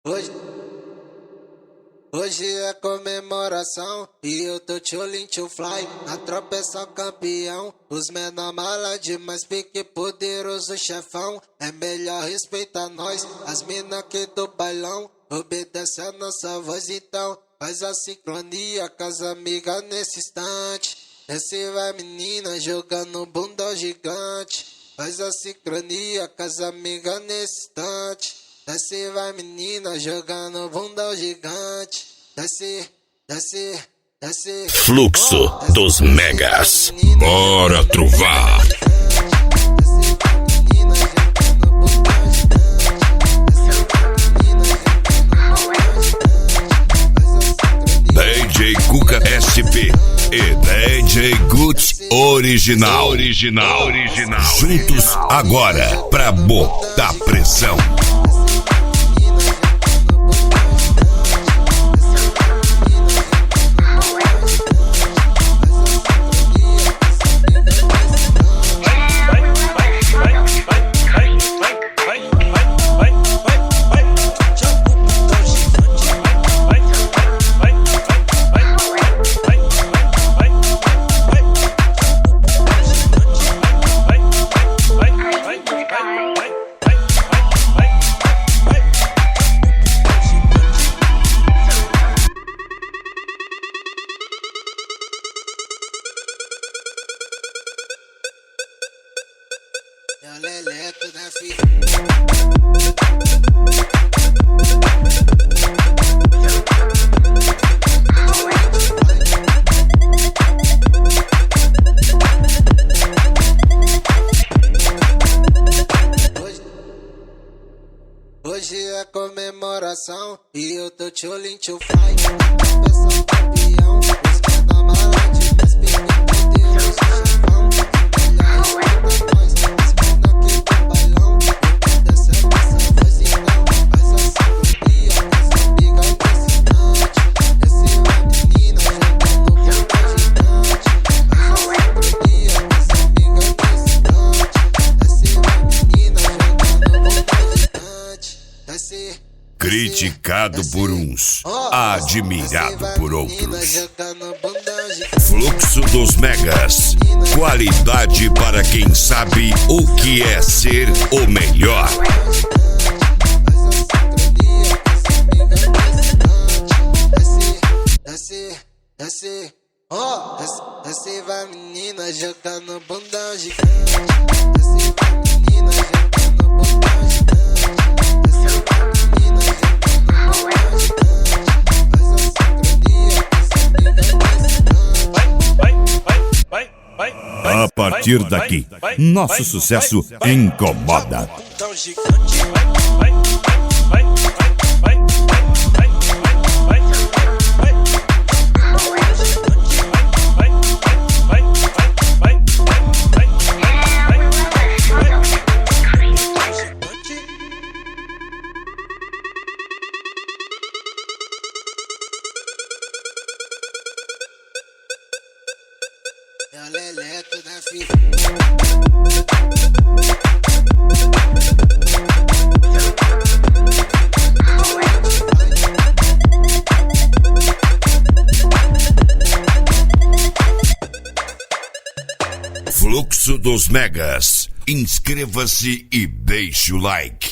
Hoje, hoje é comemoração e eu tô tchulin to fly. A tropa é só campeão, os menor mala demais, pique poderoso chefão. É melhor respeitar nós, as mina aqui do bailão. Obedece a nossa voz, então faz a sincronia com as amigas nesse instante. Desce vai menina jogando bunda gigante. Faz a sincronia com as amigas nesse instante. Desce vai menina jogando bunda gigante. Desce, desce, desce. Fluxo dos Megas. Bora trovar. DJ Cuca SP e DJ Guts Original. Juntos agora pra botar pressão. É o Leleto da filha. Hoje é comemoração e eu tô tchulin to fly. Peça campeão, os menor mala demais, pique poderoso chefão. Criticado por uns, admirado por outros. Fluxo dos Megas. Qualidade para quem sabe o que é ser o melhor. Desce vai menina jogando bunda gigante. Desce vai menina jogando bunda gigante. Desce vai menina jogando bunda gigante. Faz a sincronia com essa amiga nesse A partir daqui, nosso sucesso incomoda. É o Leleto da filha. Fluxo dos Megas. Inscreva-se e deixe o like.